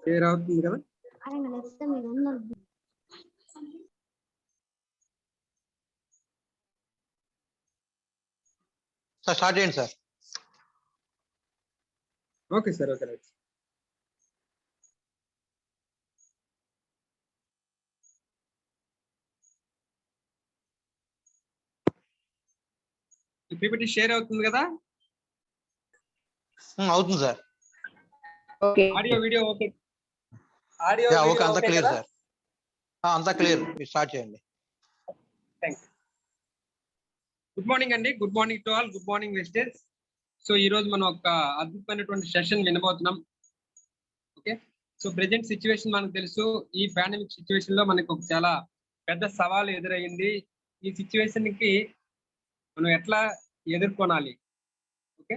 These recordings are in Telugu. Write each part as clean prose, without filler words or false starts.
షేర్ అవుతుంది కదా? సార్ స్టార్ట్ చేయండి sir. Okay sir, okay right. PPT share అవుతుంది కదా? అవుతుంది sir. Okay. Audio video okay? Audio okay, అంతా ఓకే క్లియర్ కదా? సార్. అంతా క్లియర్, స్టార్ట్ చేయండి. Thank you. గుడ్ మార్నింగ్ అండి, good morning to all, good morning వెస్టర్స్. సో ఈ రోజు మనం ఒక అద్భుతమైనటువంటి సెషన్ వినబోతున్నాం. ఓకే, సో ప్రెజెంట్ సిచ్యువేషన్ మనకు తెలుసు. ఈ పాండమిక్ సిచ్యువేషన్ లో మనకు ఒక చాలా పెద్ద సవాలు ఎదురయ్యింది. ఈ సిచ్యువేషన్ కి మనం ఎట్లా ఎదుర్కొనాలి, ఓకే,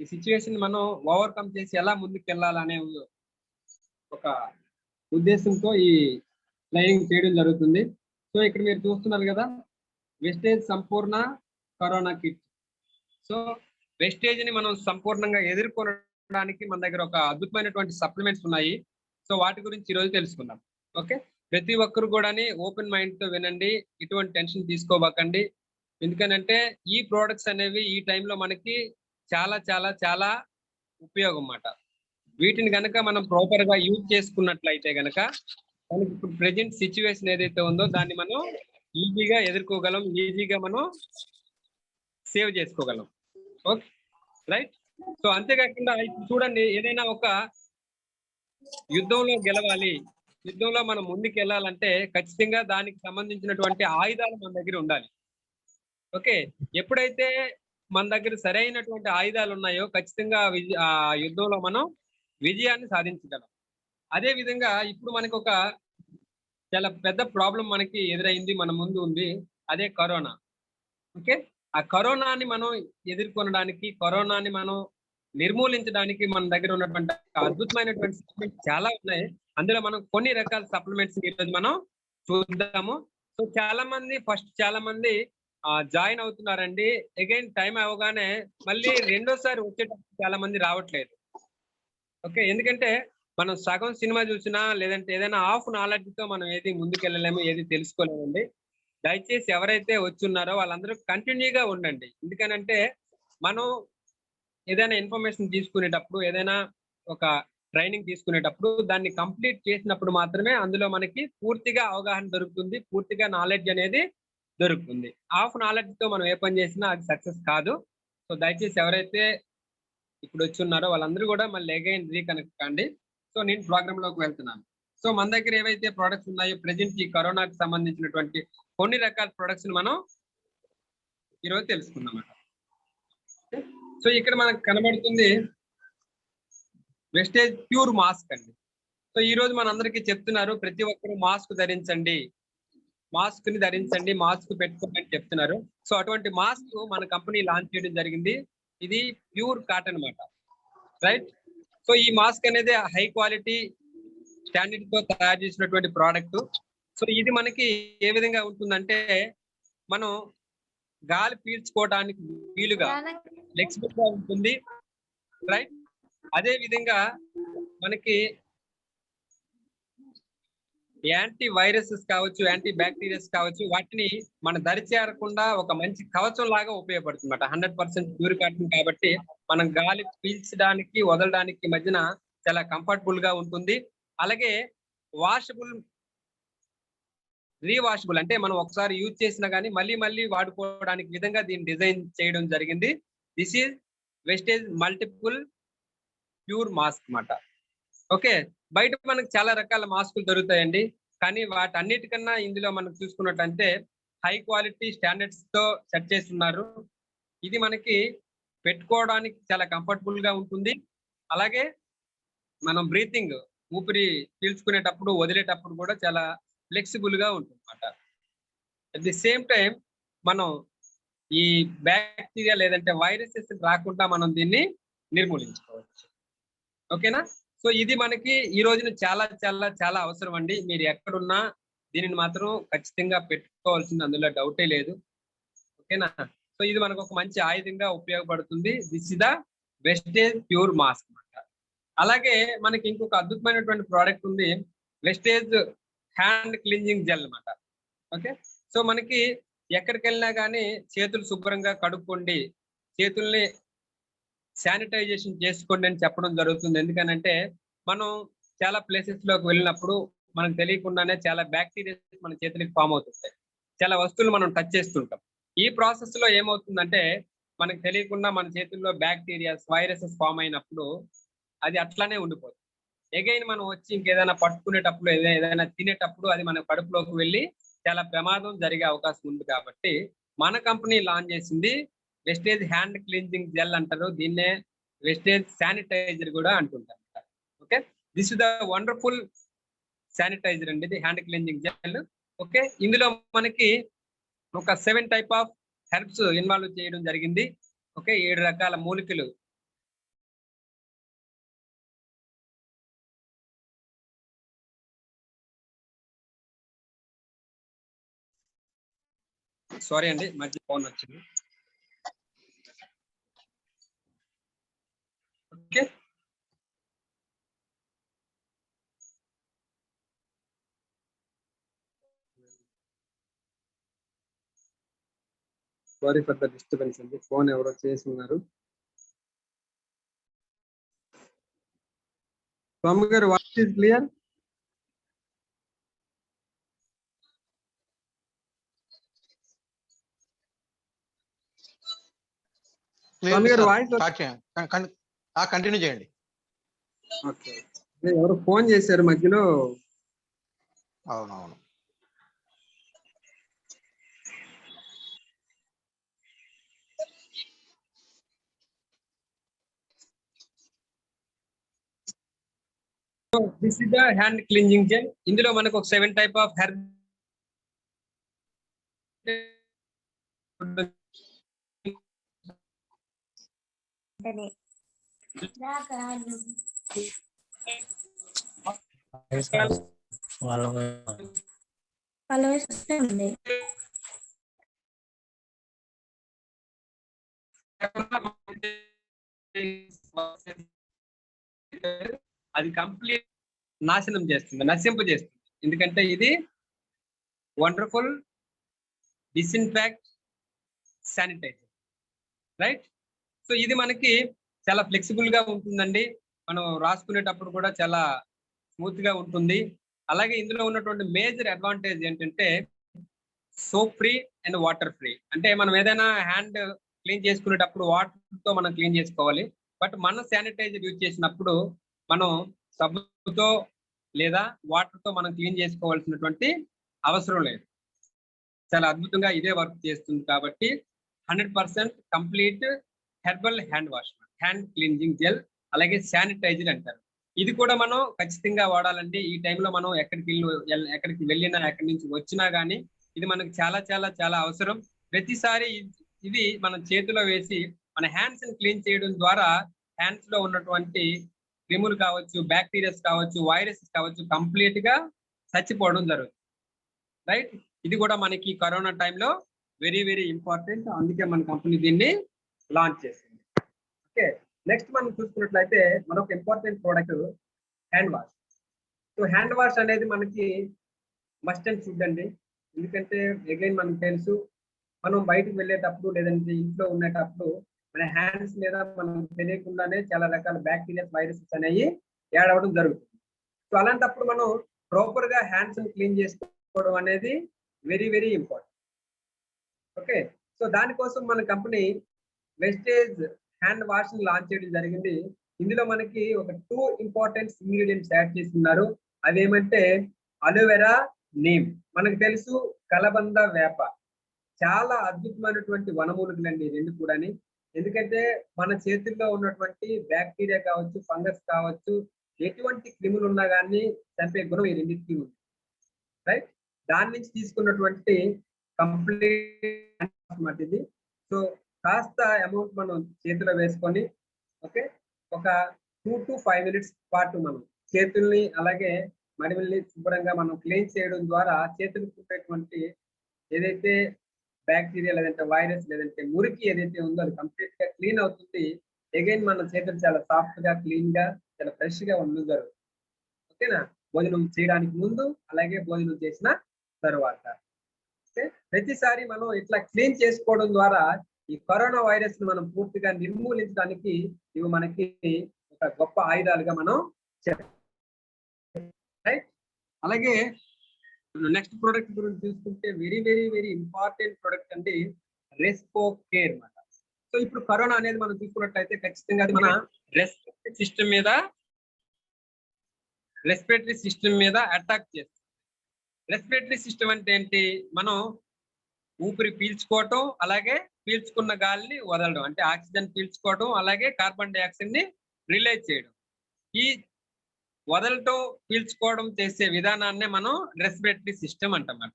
ఈ సిచ్యువేషన్ మనం ఓవర్కమ్ చేసి ఎలా ముందుకు వెళ్ళాలనే ఒక ఉద్దేశంతో ఈ ట్రైనింగ్ చేయడం జరుగుతుంది. సో ఇక్కడ మీరు చూస్తున్నారు కదా, వెస్టేజ్ సంపూర్ణ కరోనా కిట్. సో వెస్టేజ్ ని మనం సంపూర్ణంగా ఎదుర్కొనడానికి మన దగ్గర ఒక అద్భుతమైనటువంటి సప్లిమెంట్స్ ఉన్నాయి. సో వాటి గురించి ఈరోజు తెలుసుకుందాం. ఓకే, ప్రతి ఒక్కరు కూడా ఓపెన్ మైండ్ తో వినండి, ఎటువంటి టెన్షన్ తీసుకోబాకండి. ఎందుకనంటే ఈ ప్రోడక్ట్స్ అనేవి ఈ టైంలో మనకి చాలా చాలా చాలా ఉపయోగం అన్నమాట. వీటిని గనక మనం ప్రాపర్ గా యూజ్ చేసుకున్నట్లయితే గనక మనకి ఇప్పుడు ప్రెజెంట్ సిచ్యువేషన్ ఏదైతే ఉందో దాన్ని మనం ఈజీగా ఎదుర్కోగలం, ఈజీగా మనం సేవ్ చేసుకోగలం. Okay right. సో అంతేకాకుండా ఇప్పుడు చూడండి, ఏదైనా ఒక యుద్ధంలో గెలవాలి, యుద్ధంలో మనం ముందుకు వెళ్ళాలంటే ఖచ్చితంగా దానికి సంబంధించినటువంటి ఆయుధాలు మన దగ్గర ఉండాలి. ఓకే, ఎప్పుడైతే మన దగ్గర సరైనటువంటి ఆయుధాలు ఉన్నాయో ఖచ్చితంగా ఆ యుద్ధంలో మనం విజయాన్ని సాధించగలం. అదే విధంగా ఇప్పుడు మనకు ఒక చాలా పెద్ద ప్రాబ్లం మనకి ఎదురైంది, మన ముందు ఉంది, అదే కరోనా. ఓకే, ఆ కరోనాని మనం ఎదుర్కొనడానికి, కరోనాని మనం నిర్మూలించడానికి మన దగ్గర ఉన్నటువంటి అద్భుతమైనటువంటి సప్లిమెంట్స్ చాలా ఉన్నాయి. అందులో మనం కొన్ని రకాల సప్లిమెంట్స్ ఈరోజు మనం చూద్దాము. సో చాలా మంది జాయిన్ అవుతున్నారండి. అగైన్ టైం అవగానే మళ్ళీ రెండోసారి వచ్చేటప్పుడు చాలా మంది రావట్లేదు. ఓకే, ఎందుకంటే మనం సగం సినిమా చూసినా లేదంటే ఏదైనా హాఫ్ నాలెడ్జ్ తో మనం ఏది ముందుకెళ్ళలేము, ఏది తెలుసుకోలేమండి. దయచేసి ఎవరైతే వచ్చున్నారో వాళ్ళందరూ కంటిన్యూగా ఉండండి. ఎందుకనంటే మనం ఏదైనా ఇన్ఫర్మేషన్ తీసుకునేటప్పుడు, ఏదైనా ఒక ట్రైనింగ్ తీసుకునేటప్పుడు దాన్ని కంప్లీట్ చేసినప్పుడు మాత్రమే అందులో మనకి పూర్తిగా అవగాహన దొరుకుతుంది, పూర్తిగా నాలెడ్జ్ అనేది దొరుకుతుంది. హాఫ్ నాలెడ్జ్ తో మనం ఏ పని చేసినా అది సక్సెస్ కాదు. సో దయచేసి ఎవరైతే ఇప్పుడు వచ్చి ఉన్నారో వాళ్ళందరూ కూడా మళ్ళీ అగైన్ రీకనెక్ట్ కండి. సో నేను ప్రోగ్రామ్ లోకి వెళ్తున్నాను. సో మన దగ్గర ఏవైతే ప్రొడక్ట్స్ ఉన్నాయో ప్రెజెంట్ ఈ కరోనాకి సంబంధించినటువంటి కొన్ని రకాల ప్రొడక్ట్స్ మనం ఈరోజు తెలుసుకుందాం. సో ఇక్కడ మనకు కనబడుతుంది వెస్టేజ్ ప్యూర్ మాస్క్ అండి. సో ఈ రోజు మనందరికీ చెప్తున్నారు ప్రతి ఒక్కరు మాస్క్ ధరించండి, మాస్క్ ని ధరించండి, మాస్క్ పెట్టుకోండి అని చెప్తున్నారు. సో అటువంటి మాస్క్ మన కంపెనీ లాంచ్ చేయడం జరిగింది. ఇది ప్యూర్ కాటన్ అన్నమాట, రైట్. సో ఈ మాస్క్ అనేది హై క్వాలిటీ స్టాండర్డ్ తో తయారు చేసినటువంటి ప్రోడక్ట్. సో ఇది మనకి ఏ విధంగా ఉంటుందంటే, మనం గాలి పీల్చుకోవడానికి వీలుగా ఫ్లెక్సిబుల్ గా ఉంటుంది, రైట్. అదే విధంగా మనకి యాంటీ వైరసెస్ కావచ్చు, యాంటీ బ్యాక్టీరియాస్ కావచ్చు, వాటిని మన దరిచేరకుండా ఒక మంచి కవచం లాగా ఉపయోగపడుతుంది అన్నమాట. 100% ప్యూర్ కాటన్ కాబట్టి మనం గాలి పీల్చడానికి వదలడానికి మధ్యన చాలా కంఫర్టబుల్ గా ఉంటుంది. అలాగే వాషబుల్, రీవాషబుల్, అంటే మనం ఒకసారి యూజ్ చేసినా కానీ మళ్ళీ మళ్ళీ వాడుకోవడానికి విధంగా దీన్ని డిజైన్ చేయడం జరిగింది. This is Vestige multiple pure mask అన్నమాట. ఓకే, బయట మనకు చాలా రకాల మాస్కులు దొరుకుతాయండి, కానీ వాటన్నిటికన్నా ఇందులో మనం చూసుకున్నట్టంటే హై క్వాలిటీ స్టాండర్డ్స్ తో సెట్ చేస్తున్నారు. ఇది మనకి పెట్టుకోవడానికి చాలా కంఫర్టబుల్ గా ఉంటుంది. అలాగే మనం బ్రీతింగ్, ఊపిరి పీల్చుకునేటప్పుడు వదిలేటప్పుడు కూడా చాలా ఫ్లెక్సిబుల్ గా ఉంటుంది అన్నమాట. అట్ ది సేమ్ టైం మనం ఈ బ్యాక్టీరియా లేదంటే వైరసెస్ రాకుండా మనం దీన్ని నిర్మూలించుకోవచ్చు. ఓకేనా? సో ఇది మనకి ఈ రోజున చాలా చాలా చాలా అవసరం అండి. మీరు ఎక్కడున్నా దీనిని మాత్రం ఖచ్చితంగా పెట్టుకోవాల్సింది, అందులో డౌటే లేదు. ఓకేనా? సో ఇది మనకు ఒక మంచి ఆయుధంగా ఉపయోగపడుతుంది. This is the Vestige pure mask అన్నమాట. అలాగే మనకి ఇంకొక అద్భుతమైనటువంటి ప్రోడక్ట్ ఉంది, వెస్టేజ్ హ్యాండ్ క్లీనింగ్ జెల్ అన్నమాట. ఓకే, సో మనకి ఎక్కడికి వెళ్ళినా కానీ చేతులు శుభ్రంగా కడుక్కోండి, చేతుల్ని శానిటైజేషన్ చేసుకోండి అని చెప్పడం జరుగుతుంది. ఎందుకనంటే మనం చాలా ప్లేసెస్ లోకి వెళ్ళినప్పుడు మనకు తెలియకుండానే చాలా బ్యాక్టీరియాస్ మన చేతులకి ఫామ్ అవుతుంటాయి, చాలా వస్తువులు మనం టచ్ చేస్తుంటాం. ఈ ప్రాసెస్ లో ఏమవుతుందంటే మనకు తెలియకుండా మన చేతుల్లో బ్యాక్టీరియాస్, వైరసెస్ ఫామ్ అయినప్పుడు అది అట్లానే ఉండిపోతుంది. ఎగైన్ మనం వచ్చి ఇంకేదైనా పట్టుకునేటప్పుడు, ఏదైనా తినేటప్పుడు అది మన కడుపులోకి వెళ్ళి చాలా ప్రమాదం జరిగే అవకాశం ఉంది. కాబట్టి మన కంపెనీ లాంచ్ చేసింది వెస్టేజ్ హ్యాండ్ క్లీన్జింగ్ జెల్ అంటారు, దీన్నే వెస్టేజ్ శానిటైజర్ కూడా అంటుంటారు. Okay, this is the wonderful sanitiser అండి, ఇది హ్యాండ్ క్లీన్జింగ్ జెల్. ఓకే, ఇందులో మనకి ఒక 7 టైప్ ఆఫ్ హెర్బ్స్ ఇన్వాల్వ్ చేయడం జరిగింది. ఓకే, 7 రకాల మూలికలు సారీ అండి, మధ్య ఫోన్ వచ్చింది. Okay, sorry for the disturbance అండి, ఫోన్ ఎవరో చేసి ఉన్నారు. స్వామి గారు, వాయిస్ ఇస్ క్లియర్? స్వామి గారు వాయిస్ స్టార్ట్ చేయండి, కంటిన్యూ చేయండి. ఓకే, ఎవరు ఫోన్ చేశారు మధ్యలో. అవునవును. This is the hand cleaning gel. ఇందులో మనకు ఒక 7 టైప్ ఆఫ్ హెర్బ్ అది కంప్లీట్ నాశనం చేస్తుంది, నశింపజేస్తుంది. ఎందుకంటే ఇది wonderful disinfect sanitizer, right? So ఇది మనకి చాలా ఫ్లెక్సిబుల్ గా ఉంటుందండి, మనం రాసుకునేటప్పుడు కూడా చాలా స్మూత్ గా ఉంటుంది. అలాగే ఇందులో ఉన్నటువంటి మేజర్ అడ్వాంటేజ్ ఏంటంటే soap free and water free. అంటే మనం ఏదైనా హ్యాండ్ క్లీన్ చేసుకునేటప్పుడు వాటర్ తో మనం క్లీన్ చేసుకోవాలి, బట్ మన శానిటైజర్ యూజ్ చేసినప్పుడు మనం సబ్బుతో లేదా వాటర్ తో మనం క్లీన్ చేసుకోవాల్సినటువంటి అవసరం లేదు. చాలా అద్భుతంగా ఇదే వర్క్ చేస్తుంది. కాబట్టి 100% complete herbal hand wash, hand cleaning gel, అలాగే శానిటైజర్ అంటారు. ఇది కూడా మనం ఖచ్చితంగా వాడాలండి. ఈ టైంలో మనం ఎక్కడికి వెళ్ళినా, ఎక్కడి నుంచి వచ్చినా కానీ ఇది మనకు చాలా చాలా చాలా అవసరం. ప్రతిసారి ఇది మనం చేతిలో వేసి మన హ్యాండ్స్ ని క్లీన్ చేయడం ద్వారా హ్యాండ్స్ లో ఉన్నటువంటి క్రిములు కావచ్చు, బ్యాక్టీరియాస్ కావచ్చు, వైరసెస్ కావచ్చు, కంప్లీట్ గా చచ్చిపోవడం జరుగుతుంది, రైట్? ఇది కూడా మనకి కరోనా టైంలో వెరీ వెరీ ఇంపార్టెంట్, అందుకే మన కంపెనీ దీన్ని లాంచ్ చేసింది. ఓకే, నెక్స్ట్ మనం చూసుకున్నట్లయితే మరొక important product hand wash. So hand wash అనేది మనకి మస్ట్ అండ్ షుడ్ అండి. ఎందుకంటే అగైన్ మనకు తెలుసు, మనం బయటకు వెళ్ళేటప్పుడు లేదంటే ఇంట్లో ఉండేటప్పుడు మన హ్యాండ్స్ మీద మనం తెలియకుండానే చాలా రకాల బ్యాక్టీరియా, వైరసెస్ అనేవి యాడ్ అవ్వడం జరుగుతుంది. సో అలాంటప్పుడు మనం ప్రాపర్ గా హ్యాండ్స్ ని క్లీన్ చేసుకోవడం అనేది very very important. Okay, so దానికోసం మన కంపెనీ వెస్టేజ్ హ్యాండ్ వాష్ ని లాంచ్ చేయడం జరిగింది. ఇందులో మనకి ఒక 2 ఇంపార్టెంట్ ఇంగ్రీడియంట్స్ యాడ్ చేస్తున్నారు. అవేమంటే అలోవెరా, నీమ్. మనకు తెలుసు కలబంద, వేప చాలా అద్భుతమైనటువంటి వనమూలికలు అండి రెండు కూడాని. ఎందుకంటే మన చేతుల్లో ఉన్నటువంటి బ్యాక్టీరియా కావచ్చు, ఫంగస్ కావచ్చు, ఎటువంటి క్రిములు ఉన్నా కానీ చంపే గుణం ఈ రెండింటికి ఉంది, రైట్? దాని నుంచి తీసుకున్నటువంటి కంప్లీట్ ఇది. సో కాస్త అమౌంట్ మనం చేతిలో వేసుకొని, ఓకే, ఒక 2 to 5 minutes పాటు మనం చేతుల్ని అలాగే మడిమిల్ని శుభ్రంగా మనం క్లీన్ చేయడం ద్వారా చేతులకు ఉండేటువంటి ఏదైతే బ్యాక్టీరియా లేదంటే వైరస్ లేదంటే మురికి ఏదైతే ఉందో అది కంప్లీట్ గా క్లీన్ అవుతుంది. అగైన్ మన చేతులు చాలా సాఫ్ట్ గా, క్లీన్ గా, చాలా ఫ్రెష్ గా ఉండగలరు. ఓకేనా? భోజనం చేయడానికి ముందు, అలాగే భోజనం చేసిన తర్వాత. ఓకే. ప్రతిసారి మనం ఇట్లా క్లీన్ చేసుకోవడం ద్వారా ఈ కరోనా వైరస్ ని మనం పూర్తిగా నిర్మూలించడానికి ఇవి మనకి ఒక గొప్ప ఆయుధాలుగా మనం రైట్. అలాగే నెక్స్ట్ ప్రోడక్ట్ గురించి చూసుకుంటే very very very important product అంటే రెస్పో కేర్ అన్నమాట. సో ఇప్పుడు కరోనా అనేది మనం చూసుకున్నట్లయితే ఖచ్చితంగా అది మన రెస్పిరేటరీ సిస్టమ్ మీద అటాక్ చేస్తుంది. రెస్పిరేటరీ సిస్టమ్ అంటే ఏంటి? మనం ఊపిరి పీల్చుకోవటం, అలాగే పీల్చుకున్న గాలిని వదలడం, అంటే ఆక్సిజన్ పీల్చుకోవడం, అలాగే కార్బన్ డైఆక్సైడ్ ని రిలీజ్ చేయడం. ఈ వదలటం, పీల్చుకోవడం చేసే విధానాన్నే మనం రెస్పిరేటరీ సిస్టమ్ అంటమాట.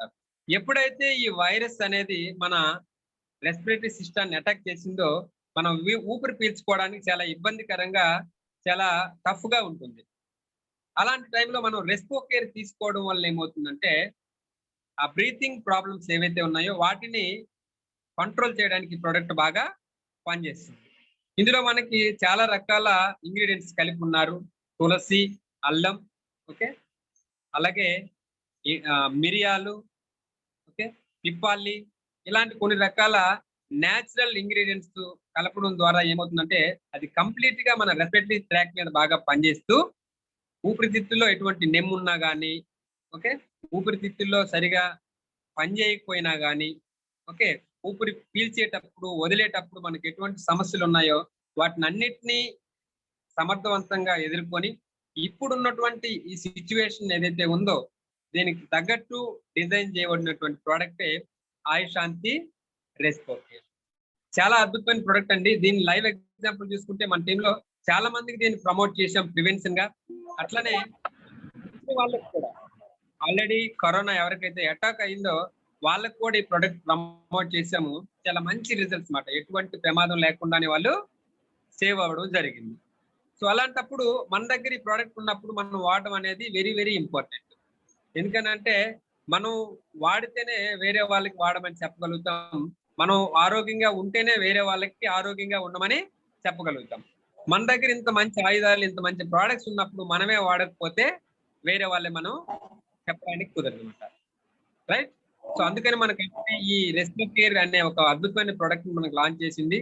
ఎప్పుడైతే ఈ వైరస్ అనేది మన రెస్పిరేటరీ సిస్టాన్ని అటాక్ చేసిందో మనం ఊపిరి పీల్చుకోవడానికి చాలా ఇబ్బందికరంగా, చాలా టఫ్ గా ఉంటుంది. అలాంటి టైంలో మనం రెస్పో కేర్ తీసుకోవడం వల్ల ఏమవుతుందంటే ఆ బ్రీతింగ్ ప్రాబ్లమ్స్ ఏవైతే ఉన్నాయో వాటిని కంట్రోల్ చేయడానికి ప్రోడక్ట్ బాగా పనిచేస్తుంది. ఇందులో మనకి చాలా రకాల ఇంగ్రీడియంట్స్ కలిపి ఉన్నారు. తులసి, అల్లం, ఓకే, అలాగే మిరియాలు, ఓకే, పిప్పాలి, ఇలాంటి కొన్ని రకాల న్యాచురల్ ఇంగ్రీడియంట్స్ కలపడం ద్వారా ఏమవుతుందంటే అది కంప్లీట్ గా మన రెస్పిరేటరీ ట్రాక్ మీద బాగా పనిచేస్తూ ఊపిరితిత్తుల్లో ఎటువంటి నెమ్మున్నా కానీ, ఓకే, ఊపిరితిత్తుల్లో సరిగా పని చేయకపోయినా కానీ, ఓకే, ఊపిరి పీల్చేటప్పుడు, వదిలేటప్పుడు మనకి ఎటువంటి సమస్యలు ఉన్నాయో వాటిని అన్నిటినీ సమర్థవంతంగా ఎదుర్కొని ఇప్పుడున్నటువంటి ఈ సిచ్యువేషన్ ఏదైతే ఉందో దీనికి తగ్గట్టు డిజైన్ చేయబడినటువంటి ప్రోడక్టే ఆయుశాంతి రెస్పో కేర్. చాలా అద్భుతమైన ప్రోడక్ట్ అండి. దీని లైవ్ ఎగ్జాంపుల్ చూసుకుంటే మన టీంలో చాలా మందికి దీన్ని ప్రమోట్ చేసాం ప్రివెన్షన్ గా. అట్లనే వాళ్ళకి కూడా ఆల్రెడీ కరోనా ఎవరికైతే అటాక్ అయిందో వాళ్ళకు కూడా ఈ ప్రోడక్ట్ ప్రమోట్ చేసాము. చాలా మంచి రిజల్ట్స్ మాట, ఎటువంటి ప్రమాదం లేకుండానే వాళ్ళు సేవ్ అవ్వడం జరిగింది. సో అలాంటప్పుడు మన దగ్గర ఈ ప్రోడక్ట్ ఉన్నప్పుడు మనం వాడడం అనేది వెరీ వెరీ ఇంపార్టెంట్. ఎందుకనంటే మనం వాడితేనే వేరే వాళ్ళకి వాడమని చెప్పగలుగుతాం. మనం ఆరోగ్యంగా ఉంటేనే వేరే వాళ్ళకి ఆరోగ్యంగా ఉండమని చెప్పగలుగుతాం. మన దగ్గర ఇంత మంచి ఆయుధాలు, ఇంత మంచి ప్రోడక్ట్స్ ఉన్నప్పుడు మనమే వాడకపోతే వేరే వాళ్ళే మనం చెప్పడానికి కుదరదు అనమాట. రైట్. సో అందుకని మనకి ఈ రెస్పో కేర్ అనే ఒక అద్భుతమైన ప్రోడక్ట్ మనకు లాంచ్ చేసింది.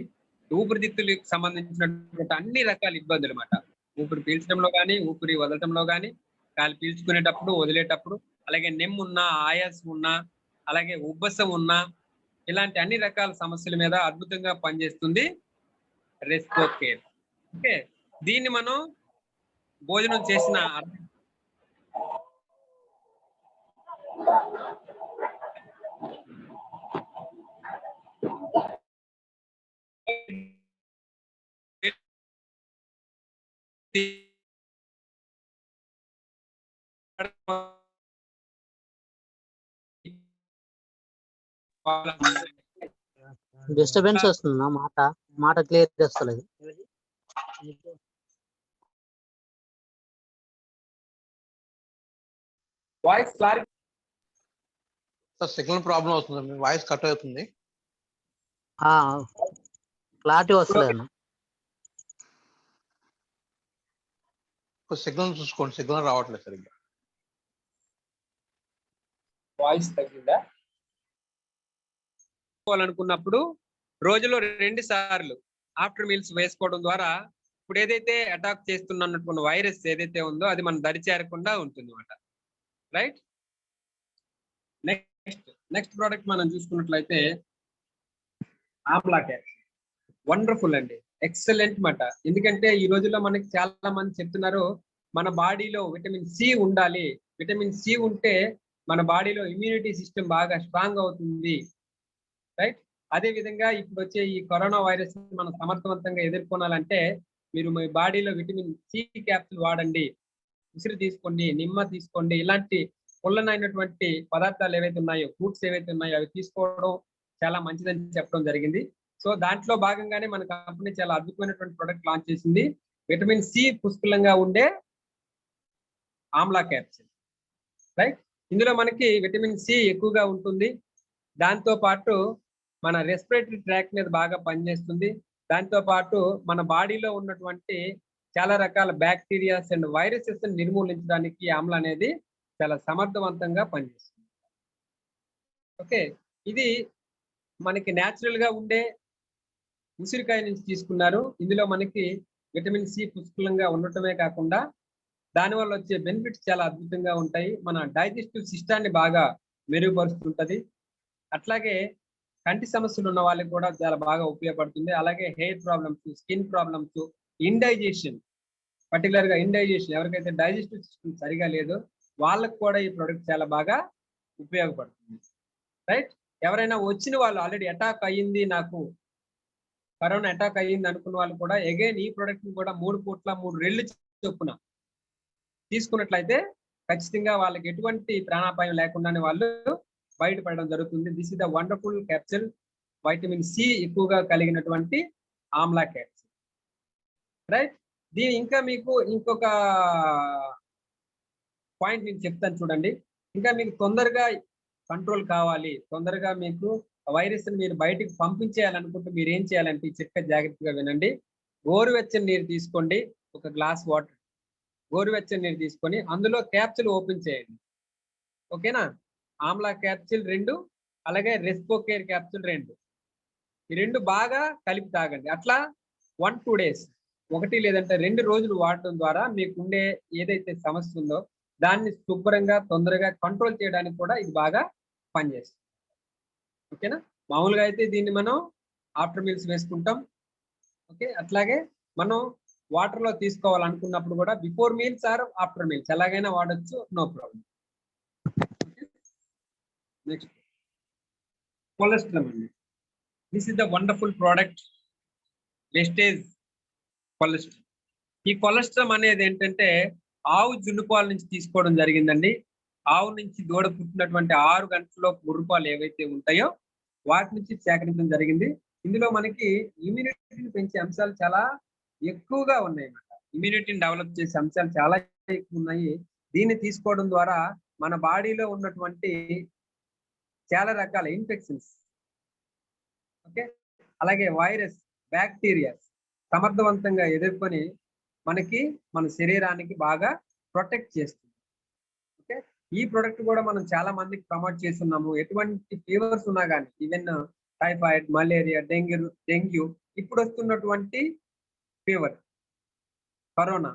ఊపిరితిత్తులకు సంబంధించినటువంటి అన్ని రకాల ఇబ్బందులు అన్నమాట. ఊపిరి పీల్చడంలో కానీ, ఊపిరి వదలటంలో కానీ, గాలి పీల్చుకునేటప్పుడు, వదిలేటప్పుడు, అలాగే నెమ్ము ఉన్నా, ఆయాసం ఉన్నా, అలాగే ఉబ్బసం ఉన్నా, ఇలాంటి అన్ని రకాల సమస్యల మీద అద్భుతంగా పనిచేస్తుంది రెస్పో కేర్. ఓకే. దీన్ని మనం భోజనం చేసిన డిస్టర్బెన్స్ వస్తుంది. మాట క్లియర్ చేస్తలేదు. వాయిస్ క్లారిటీ సిగ్నల్ ప్రాబ్లం అవుతుంది, మీ వాయిస్ కట్ అవుతుంది. క్లారిటీ వస్తలేదు. సిగ్నల్ చూసుకోండి, సిగ్నల్ రావట్లేదు సరిగ్గా. వాయిస్ తగ్గిందా? అనుకున్నప్పుడు రోజులో 2 సార్లు ఆఫ్టర్ మీల్స్ వేసుకోవడం ద్వారా ఇప్పుడు ఏదైతే అటాక్ చేస్తున్నటువంటి వైరస్ ఏదైతే ఉందో అది మన దరి చేరకుండా ఉంటుంది అన్నమాట. రైట్. నెక్స్ట్ ప్రోడక్ట్ మనం చూసుకున్నట్లయితే ఆమ్లా క్యాప్సూల్. వండర్ఫుల్ అండి, ఎక్సలెంట్ మాట. ఎందుకంటే ఈ రోజుల్లో మనకి చాలా మంది చెప్తున్నారు మన బాడీలో విటమిన్ సి ఉండాలి, విటమిన్ సి ఉంటే మన బాడీలో ఇమ్యూనిటీ సిస్టమ్ బాగా స్ట్రాంగ్ అవుతుంది. రైట్. అదే విధంగా ఇప్పుడు వచ్చే ఈ కరోనా వైరస్ మనం సమర్థవంతంగా ఎదుర్కొనాలంటే మీరు మీ బాడీలో విటమిన్ సి క్యాప్సూల్ వాడండి, ఉసిరి తీసుకోండి, నిమ్మ తీసుకోండి, ఇలాంటి పుల్లనైనటువంటి పదార్థాలు ఏవైతే ఉన్నాయో, ఫ్రూట్స్ ఏవైతే ఉన్నాయో అవి తీసుకోవడం చాలా మంచిదని చెప్పడం జరిగింది. సో దాంట్లో భాగంగానే మన కంపెనీ చాలా అద్భుతమైనటువంటి ప్రొడక్ట్ లాంచ్ చేసింది, విటమిన్ సి పుష్కలంగా ఉండే ఆమ్లా క్యాప్సూల్. రైట్. ఇందులో మనకి విటమిన్ సి ఎక్కువగా ఉంటుంది. దాంతో పాటు మన రెస్పిరేటరీ ట్రాక్ మీద బాగా పనిచేస్తుంది. దాంతో పాటు మన బాడీలో ఉన్నటువంటి చాలా రకాల బ్యాక్టీరియాస్ అండ్ వైరసెస్ నిర్మూలించడానికి ఈ ఆమ్ల అనేది చాలా సమర్థవంతంగా పనిచేస్తుంది. ఓకే, ఇది మనకి న్యాచురల్ గా ఉండే ఉసిరికాయ నుంచి తీసుకున్నారు. ఇందులో మనకి విటమిన్ సి పుష్కలంగా ఉండటమే కాకుండా దానివల్ల వచ్చే బెనిఫిట్స్ చాలా అద్భుతంగా ఉంటాయి. మన డైజెస్టివ్ సిస్టాన్ని బాగా మెరుగుపరుస్తుంటది. అట్లాగే కంటి సమస్యలు ఉన్న వాళ్ళకి కూడా చాలా బాగా ఉపయోగపడుతుంది. అలాగే hair problems, skin problems, indigestion, particular గా ఇండైజెషన్, ఎవరికైతే డైజెస్టివ్ సిస్టమ్ సరిగా లేదో వాళ్ళకు కూడా ఈ ప్రోడక్ట్ చాలా బాగా ఉపయోగపడుతుంది. రైట్, ఎవరైనా వచ్చిన వాళ్ళు ఆల్రెడీ అటాక్ అయ్యింది, నాకు కరోనా అటాక్ అయ్యింది అనుకున్న వాళ్ళు కూడా అగైన్ ఈ ప్రోడక్ట్ ని కూడా 3 పూట్ల 3 రెళ్ళు చొప్పున తీసుకున్నట్లయితే ఖచ్చితంగా వాళ్ళకి ఎటువంటి ప్రాణాపాయం లేకుండానే వాళ్ళు బయటపడడం జరుగుతుంది. This is the wonderful capsule, vitamin C ఎక్కువగా కలిగినటువంటి ఆమ్లా క్యాప్సూల్. రైట్, దీని ఇంకా మీకు ఇంకొక పాయింట్ నేను చెప్తాను చూడండి. ఇంకా మీకు తొందరగా కంట్రోల్ కావాలి, తొందరగా మీకు వైరస్ ని మీరు బయటికి పంపించేయాలనుకుంటే మీరు ఏం చేయాలంటే ఈ చిట్కా జాగ్రత్తగా వినండి. గోరువెచ్చని నీరు తీసుకోండి, ఒక గ్లాస్ వాటర్, గోరువెచ్చని నీరు తీసుకొని అందులో క్యాప్సూల్ ఓపెన్ చేయండి. ఓకేనా, ఆమ్లా క్యాప్సూల్ 2, అలాగే రెస్పోకేర్ క్యాప్సూల్ 2, ఈ 2 బాగా కలిపి తాగండి. అట్లా 1-2 డేస్, 1 లేదంటే 2 రోజులు వాడటం ద్వారా మీకు ఉండే ఏదైతే సమస్య ఉందో దాన్ని శుభ్రంగా తొందరగా కంట్రోల్ చేయడానికి కూడా ఇది బాగా పనిచేస్తుంది. ఓకేనా, మామూలుగా అయితే దీన్ని మనం ఆఫ్టర్ మీల్స్ వేసుకుంటాం. ఓకే, అట్లాగే మనం వాటర్ లో తీసుకోవాలనుకున్నప్పుడు కూడా before meals or after meals ఎలాగైనా వాడచ్చు, నో ప్రాబ్లం. నెక్స్ట్ కొలెస్ట్రాల్ అండి. This is the wonderful product, Vestige cholesterol. ఈ కొలెస్ట్రాల్ అనేది ఏంటంటే ఆవు జున్నుపాల నుంచి తీసుకోవడం జరిగిందండి. ఆవు నుంచి దూడ పుట్టినటువంటి 6 గంటల్లో ముర్రుపాలు ఏవైతే ఉంటాయో వాటి నుంచి సేకరించడం జరిగింది. ఇందులో మనకి ఇమ్యూనిటీని పెంచే అంశాలు చాలా ఎక్కువగా ఉన్నాయి అన్నమాట. ఇమ్యూనిటీని డెవలప్ చేసే అంశాలు చాలా ఎక్కువ ఉన్నాయి. దీన్ని తీసుకోవడం ద్వారా మన బాడీలో ఉన్నటువంటి చాలా రకాల ఇన్ఫెక్షన్స్, ఓకే, అలాగే వైరస్, బ్యాక్టీరియాస్ సమర్థవంతంగా ఎదుర్కొని మనకి మన శరీరానికి బాగా ప్రొటెక్ట్ చేస్తుంది. ఓకే, ఈ ప్రొడక్ట్ కూడా మనం చాలా మందికి ప్రమోట్ చేస్తున్నాము. ఎటువంటి ఫీవర్స్ ఉన్నా కానీ, ఈవెన్ టైఫాయిడ్, మలేరియా, డెంగ్యూ, ఇప్పుడు వస్తున్నటువంటి ఫీవర్ కరోనా,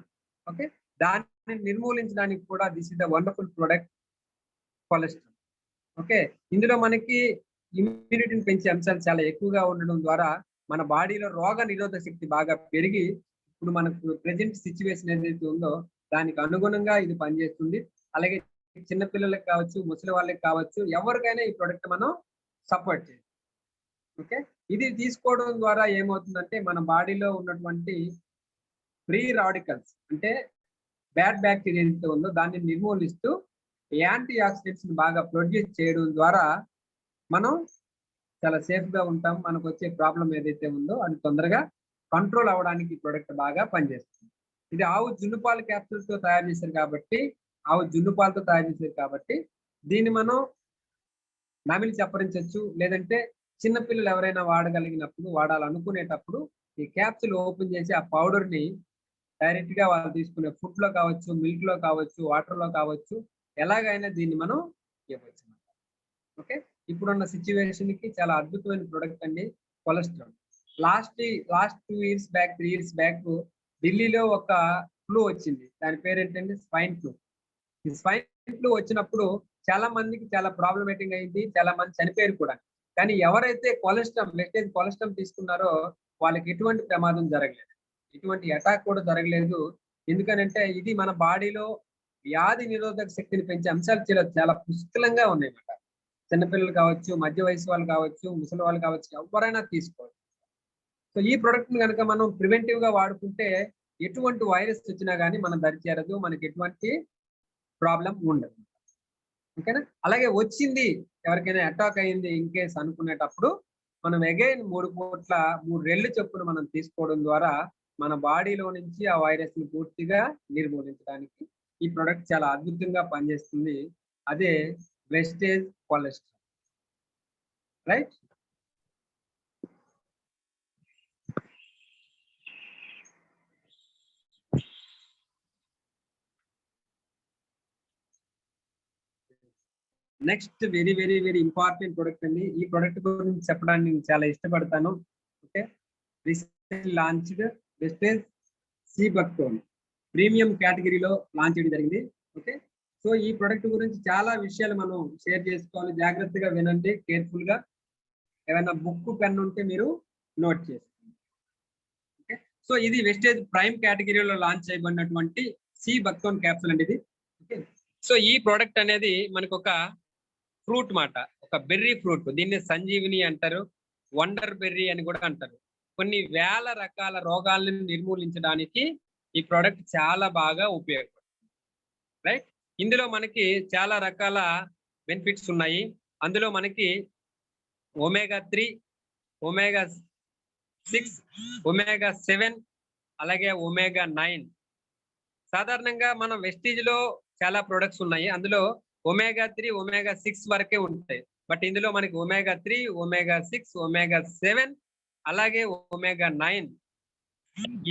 ఓకే, దాన్ని నిర్మూలించడానికి కూడా this is the wonderful product cholesterol. Okay, ఇందులో మనకి ఇమ్యూనిటీని పెంచే అంశాలు చాలా ఎక్కువగా ఉండడం ద్వారా మన బాడీలో రోగ నిరోధక శక్తి బాగా పెరిగి ఇప్పుడు మనకు ప్రెజెంట్ సిచ్యువేషన్ ఏదైతే ఉందో దానికి అనుగుణంగా ఇది పనిచేస్తుంది. అలాగే చిన్నపిల్లలకు కావచ్చు, ముసలి వాళ్ళకి కావచ్చు, ఎవరికైనా ఈ ప్రొడక్ట్ మనం సపోర్ట్ చేయాలి. ఓకే, ఇది తీసుకోవడం ద్వారా ఏమవుతుందంటే మన బాడీలో ఉన్నటువంటి ఫ్రీ రాడికల్స్ అంటే బ్యాడ్ బ్యాక్టీరియా ఏదైతే ఉందో దాన్ని నిర్మూలిస్తూ యాంటీ ఆక్సిడెంట్స్ ని బాగా ప్రొడ్యూస్ చేయడం ద్వారా మనం చాలా సేఫ్ గా ఉంటాం. మనకు వచ్చే ప్రాబ్లం ఏదైతే ఉందో అది తొందరగా కంట్రోల్ అవ్వడానికి ఈ ప్రొడక్ట్ బాగా పనిచేస్తుంది. ఇది ఆవు జున్నుపాల క్యాప్సూల్స్ తో తయారు చేశారు కాబట్టి, ఆవు జున్నుపాలతో తయారు చేశారు కాబట్టి దీన్ని మనం నమిలి చప్పరించవచ్చు. లేదంటే చిన్నపిల్లలు ఎవరైనా వాడగలిగినప్పుడు, వాడాలనుకునేటప్పుడు ఈ క్యాప్సూల్ ఓపెన్ చేసి ఆ పౌడర్ ని డైరెక్ట్ గా వాళ్ళు తీసుకునే ఫుడ్ లో కావచ్చు, మిల్క్ లో కావచ్చు, వాటర్ లో కావచ్చు, ఎలాగైనా దీన్ని మనం ఇవ్వచ్చు. ఓకే, ఇప్పుడున్న సిచ్యువేషన్ కి చాలా అద్భుతమైన ప్రొడక్ట్ అండి cholesterol. Last 2 years back, 3 years back ఢిల్లీలో ఒక ఫ్లూ వచ్చింది. దాని పేరు ఏంటంటే స్వైన్ ఫ్లూ. ఈ స్వైన్ ఫ్లూ వచ్చినప్పుడు చాలా మందికి చాలా ప్రాబ్లమేటిక్ అయింది, చాలా మంది చనిపోయారు కూడా. కానీ ఎవరైతే వెస్టేజ్ కొలెస్ట్రాల్ తీసుకున్నారో వాళ్ళకి ఎటువంటి ప్రమాదం జరగలేదు, ఎటువంటి అటాక్ కూడా జరగలేదు. ఎందుకనంటే ఇది మన బాడీలో వ్యాధి నిరోధక శక్తిని పెంచే అంశాలు చాలా పుష్కలంగా ఉన్నాయన్నమాట. చిన్నపిల్లలు కావచ్చు, మధ్య వయసు వాళ్ళు కావచ్చు, ముసలి వాళ్ళు కావచ్చు, ఎవరైనా తీసుకోవచ్చు. సో ఈ ప్రొడక్ట్ ని కనుక మనం ప్రివెంటివ్ గా వాడుకుంటే ఎటువంటి వైరస్ వచ్చినా కానీ మనం దరి చేరదు, మనకి ఎటువంటి ప్రాబ్లం ఉండదు. ఓకేనా, అలాగే వచ్చింది ఎవరికైనా అటాక్ అయింది ఇన్ కేస్ అనుకునేటప్పుడు మనం అగైన్ 3 పూట్ల 3 రెళ్ళు చొప్పున మనం తీసుకోవడం ద్వారా మన బాడీలో నుంచి ఆ వైరస్ ని పూర్తిగా నిర్మూలించడానికి ఈ ప్రొడక్ట్ చాలా అద్భుతంగా పనిచేస్తుంది. అదే Vestige cholesterol. Right, next very very very important product అండి. ఈ ప్రొడక్ట్ గురించి చెప్పడానికి నేను చాలా ఇష్టపడతాను. Okay, recently launched Vestige sea buckthorn premium కేటగిరీలో లాంచ్ చేయడం జరిగింది. ఓకే, సో ఈ ప్రొడక్ట్ గురించి చాలా విషయాలు మనం షేర్ చేసుకోవాలి. జాగ్రత్తగా వినండి, కేర్ఫుల్ గా. ఏమైనా బుక్ పెన్ ఉంటే మీరు నోట్ చేసుకోండి. ఓకే, సో ఇది వెస్టేజ్ ప్రైమ్ కేటగిరీలో లాంచ్ చేయబడినటువంటి సీ బక్టోన్ క్యాప్సూల్ అండి ఇది. ఓకే, సో ఈ ప్రోడక్ట్ అనేది మనకు ఒక ఫ్రూట్ మాట, ఒక బెర్రీ ఫ్రూట్. దీన్ని సంజీవిని అంటారు, వండర్ బెర్రీ అని కూడా అంటారు. కొన్ని వేల రకాల రోగాలను నిర్మూలించడానికి ఈ ప్రోడక్ట్ చాలా బాగా ఉపయోగపడుతుంది. రైట్, ఇందులో మనకి చాలా రకాల బెనిఫిట్స్ ఉన్నాయి. అందులో మనకి omega-3, omega-6, omega-7 అలాగే omega-9. సాధారణంగా మనం వెస్టీజ్ లో చాలా ప్రొడక్ట్స్ ఉన్నాయి. అందులో omega-3, omega-6 వరకే ఉంటాయి. బట్ ఇందులో మనకి omega-3, omega-6, omega-7 అలాగే omega-9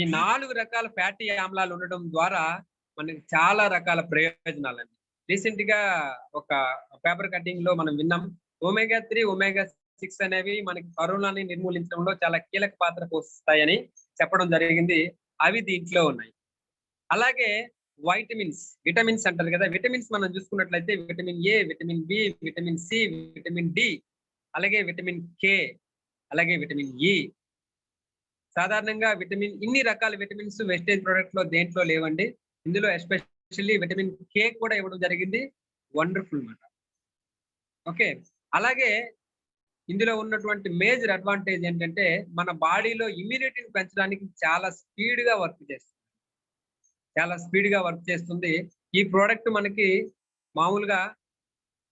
ఈ 4 రకాల ఫ్యాటీ ఆమ్లాలు ఉండడం ద్వారా మనకి చాలా రకాల ప్రయోజనాలు అండి. రీసెంట్ గా ఒక పేపర్ కటింగ్ లో మనం విన్నాం, omega-3, omega-6 అనేవి మనకి కరోనాని నిర్మూలించడంలో చాలా కీలక పాత్ర పోషిస్తాయని చెప్పడం జరిగింది. అవి దీంట్లో ఉన్నాయి. అలాగే విటమిన్స్ అంటారు కదా, విటమిన్స్ మనం చూసుకున్నట్లయితే vitamin A, vitamin B, vitamin C, vitamin D, అలాగే విటమిన్ కే, అలాగే విటమిన్ ఇ. సాధారణంగా ఇన్ని రకాల విటమిన్స్ వెస్టేజ్ ప్రొడక్ట్ లో దేంట్లో లేవండి. ఇందులో ఎస్పెషల్లీ విటమిన్ కే కూడా ఇవ్వడం జరిగింది. వండర్ఫుల్ మాట. ఓకే, అలాగే ఇందులో ఉన్నటువంటి మేజర్ అడ్వాంటేజ్ ఏంటంటే మన బాడీలో ఇమ్యూనిటీని పెంచడానికి చాలా స్పీడ్ గా వర్క్ చేస్తుంది. ఈ ప్రోడక్ట్ మనకి మామూలుగా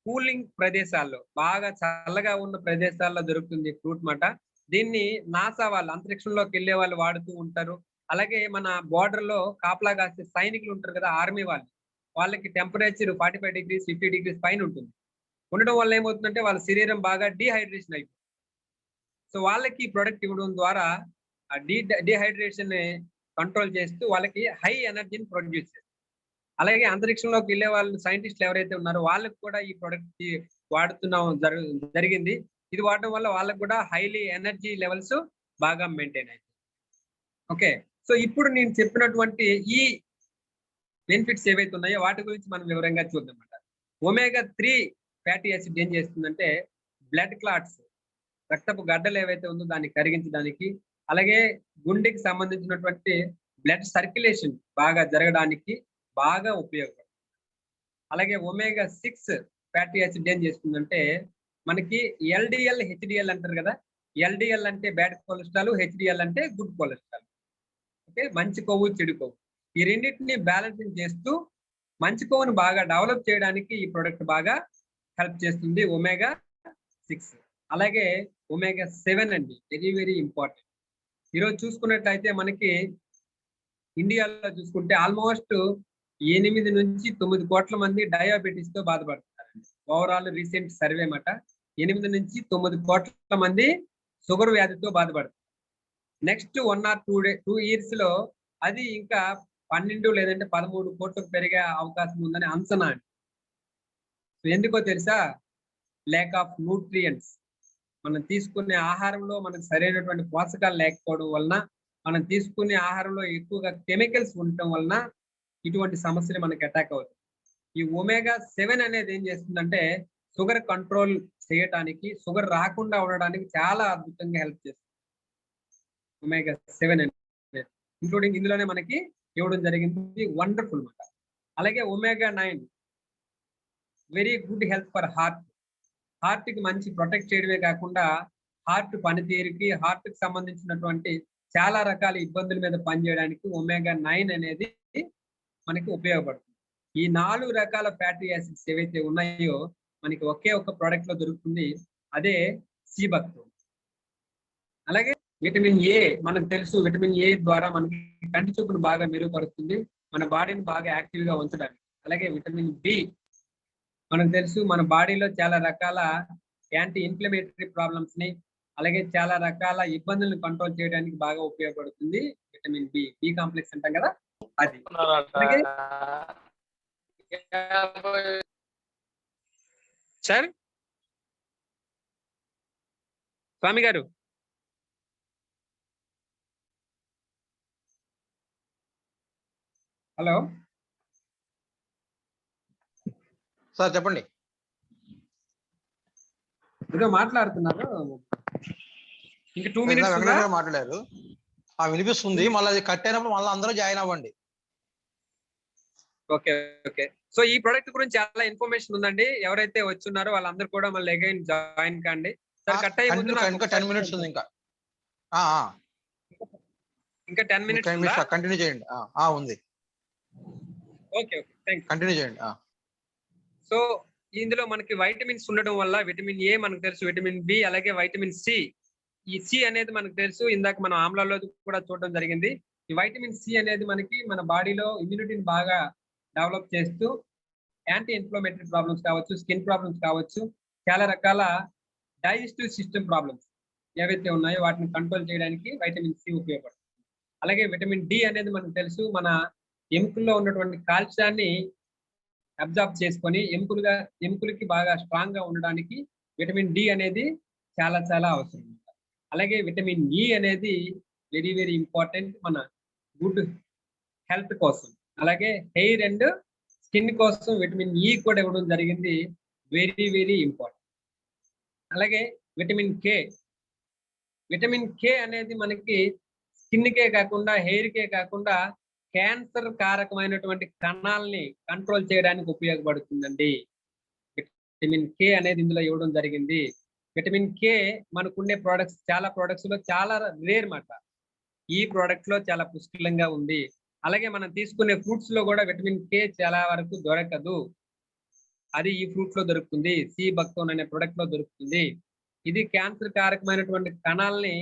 కూలింగ్ ప్రదేశాల్లో, బాగా చల్లగా ఉన్న ప్రదేశాల్లో దొరుకుతుంది ఫ్రూట్ మాట. దీన్ని నాసా వాళ్ళు, అంతరిక్షంలోకి వెళ్ళే వాళ్ళు వాడుతూ ఉంటారు. అలాగే మన బోర్డర్ లో కాపలా కాసే సైనికులు ఉంటారు కదా, ఆర్మీ వాళ్ళకి టెంపరేచర్ 45 degrees 50 degrees పైన ఉంటుంది. ఉండడం వల్ల ఏమవుతుందంటే వాళ్ళ శరీరం బాగా డీహైడ్రేషన్ అయిపోతుంది. సో వాళ్ళకి ఈ ప్రొడక్ట్ ఇవ్వడం ద్వారా ఆ డీహైడ్రేషన్ కంట్రోల్ చేస్తూ వాళ్ళకి హై ఎనర్జీని ప్రొడ్యూస్ చేస్తుంది. అలాగే అంతరిక్షంలోకి వెళ్ళే వాళ్ళు, సైంటిస్టులు ఎవరైతే ఉన్నారో వాళ్ళకి కూడా ఈ ప్రొడక్ట్ వాడుతున్నాం జరిగింది. ఇది వాడడం వల్ల వాళ్ళకి కూడా హైలీ ఎనర్జీ లెవెల్స్ బాగా మెయింటైన్ అవుతాయి. ఓకే, సో ఇప్పుడు నేను చెప్పినటువంటి ఈ బెనిఫిట్స్ ఏవైతే ఉన్నాయో వాటి గురించి మనం వివరంగా చూద్దాం. omega-3 ఫ్యాటీ యాసిడ్ ఏం చేస్తుందంటే బ్లడ్ క్లాట్స్, రక్తపు గడ్డలు ఏవైతే ఉందో దాన్ని కరిగించడానికి, అలాగే గుండెకి సంబంధించినటువంటి బ్లడ్ సర్క్యులేషన్ బాగా జరగడానికి బాగా ఉపయోగపడుతుంది. అలాగే omega-6 ఫ్యాటీ యాసిడ్ ఏం చేస్తుందంటే మనకి ఎల్డిఎల్, హెచ్డిఎల్ అంటారు కదా. ఎల్డిఎల్ అంటే బ్యాడ్ కొలెస్ట్రాల్, హెచ్డిఎల్ అంటే గుడ్ కొలెస్ట్రాల్. ఓకే, మంచి కొవ్వు, చెడు కొవ్వు, ఈ రెండింటిని బ్యాలెన్సింగ్ చేస్తూ మంచి కొవ్వును బాగా డెవలప్ చేయడానికి ఈ ప్రొడక్ట్ బాగా హెల్ప్ చేస్తుంది. omega-6 అలాగే omega-7 అండి, వెరీ వెరీ ఇంపార్టెంట్. ఈరోజు చూసుకున్నట్లయితే మనకి ఇండియాలో చూసుకుంటే ఆల్మోస్ట్ 8 నుంచి 9 కోట్ల మంది డయాబెటీస్ తో బాధపడుతున్నారండి. ఓవరాల్ రీసెంట్ సర్వే మాట 8 నుంచి 9 కోట్ల మంది షుగర్ వ్యాధితో బాధపడుతున్నారు. నెక్స్ట్ 1 or 2 years లో అది ఇంకా 12 లేదంటే 13 కోట్లకు పెరిగే అవకాశం ఉందని అంచనా. ఎందుకో తెలుసా? Lack of nutrients. మనం తీసుకునే ఆహారంలో మనకు సరైనటువంటి పోషకాలు లేకపోవడం వలన, మనం తీసుకునే ఆహారంలో ఎక్కువగా కెమికల్స్ ఉండటం వలన ఇటువంటి సమస్యలు మనకి అటాక్ అవుతాయి. ఈ omega-7 అనేది ఏం చేస్తుందంటే షుగర్ కంట్రోల్ చేయటానికి, షుగర్ రాకుండా ఉండడానికి చాలా అద్భుతంగా హెల్ప్ చేస్తుంది omega-7 అనేది. ఇంక్లూడింగ్ ఇందులోనే మనకి ఇవ్వడం జరిగింది. వండర్ఫుల్ మాట. అలాగే omega-9 very good health for heart కి మంచి ప్రొటెక్ట్ చేయడమే కాకుండా హార్ట్ పనితీరుకి, హార్ట్ కి సంబంధించినటువంటి చాలా రకాల ఇబ్బందుల మీద పనిచేయడానికి omega-9 అనేది మనకి ఉపయోగపడుతుంది. ఈ 4 రకాల ఫ్యాటీ యాసిడ్స్ ఏవైతే ఉన్నాయో మనకి ఒకే ఒక ప్రోడక్ట్ లో దొరుకుతుంది, అదే సీ బక్టోన్. అలాగే విటమిన్ ఏ మనకు తెలుసు, విటమిన్ ఏ ద్వారా మనకి కంటి చూపును బాగా మెరుగుపరుస్తుంది, మన బాడీని బాగా యాక్టివ్ గా ఉంచడానికి. అలాగే విటమిన్ బి మనకు తెలుసు, మన బాడీలో చాలా రకాల యాంటీ ఇన్ఫ్లమేటరీ ప్రాబ్లమ్స్ ని, అలాగే చాలా రకాల ఇబ్బందులను కంట్రోల్ చేయడానికి బాగా ఉపయోగపడుతుంది విటమిన్ బి కాంప్లెక్స్ అంటాం కదా అది. అలాగే సార్ స్వామి గారు హలో సార్ చెప్పండి. ఏదో మాట్లాడుతున్నారు ఇంకా 2 ఇందాక minutes వెంకటేష్ గారు మాట్లాడారు. వినిపిస్తుంది. మళ్ళీ అది కట్ అయినప్పుడు మళ్ళీ అందరూ జాయిన్ అవ్వండి. Okay okay. సో ఈ ప్రొడక్ట్ గురించి చాలా ఇన్ఫర్మేషన్ ఉందండి. ఎవరైతే వచ్చున్నారో వాళ్ళందరూ కూడా మళ్ళీ అగైన్ జాయిన్ కాండి. సార్ కట్ అయ్యే ముందు నాకు ఇంకా 10 minutes ఉంది ఇంకా. ఇంకా 10 minutes ఉందా? కంటిన్యూ చేయండి. ఉంది. Okay okay thank you. కంటిన్యూ చేయండి. సో ఇందులో మనకి వైటమిన్స్ ఉండడం వల్ల విటమిన్ ఏ మనకు తెలుసు, విటమిన్ బి, అలాగే వైటమిన్ సి. ఈ సి అనేది మనకు తెలుసు, ఇందాక మనం ఆమ్లాలో కూడా చూడడం జరిగింది. ఈ వైటమిన్ సి అనేది మనకి మన బాడీలో ఇమ్యూనిటీని బాగా డెవలప్ చేస్తూ యాంటీ ఇన్ఫ్లమేటరీ ప్రాబ్లమ్స్ కావచ్చు, స్కిన్ ప్రాబ్లమ్స్ కావచ్చు, చాలా రకాల డైజెస్టివ్ సిస్టమ్ ప్రాబ్లమ్స్ ఏవైతే ఉన్నాయో వాటిని కంట్రోల్ చేయడానికి వైటమిన్ సి ఉపయోగపడుతుంది. అలాగే విటమిన్ డి అనేది మనకు తెలుసు, మన ఎముకల్లో ఉన్నటువంటి కాల్షియాన్ని అబ్జార్బ్ చేసుకొని ఎముకలకి బాగా స్ట్రాంగ్ గా ఉండడానికి విటమిన్ డి అనేది చాలా చాలా అవసరం. అలాగే విటమిన్ ఇ అనేది వెరీ వెరీ ఇంపార్టెంట్ మన గుడ్ హెల్త్ కోసం. అలాగే హెయిర్ అండ్ స్కిన్ కోసం విటమిన్ ఇ కూడా ఇవ్వడం జరిగింది, వెరీ వెరీ ఇంపార్టెంట్. అలాగే విటమిన్ కే. విటమిన్ కే అనేది మనకి స్కిన్ కే కాకుండా, హెయిర్ కే కాకుండా క్యాన్సర్ కారకమైనటువంటి కణాలని కంట్రోల్ చేయడానికి ఉపయోగపడుతుందండి. విటమిన్ కే అనేది ఇందులో ఇవ్వడం జరిగింది. విటమిన్ కే మనకుండే చాలా ప్రొడక్ట్స్ లో చాలా రేర్ మాట. ఈ ప్రొడక్ట్ లో చాలా పుష్కలంగా ఉంది. అలాగే మనం తీసుకునే ఫ్రూట్స్ లో కూడా విటమిన్ కే చాలా వరకు దొరకదు, అది ఈ ఫ్రూట్ లో దొరుకుతుంది. సి బక్తోన్ అనే ప్రొడక్ట్ లో దొరుకుతుంది. ఇది క్యాన్సర్ కారకమైనటువంటి కణాలని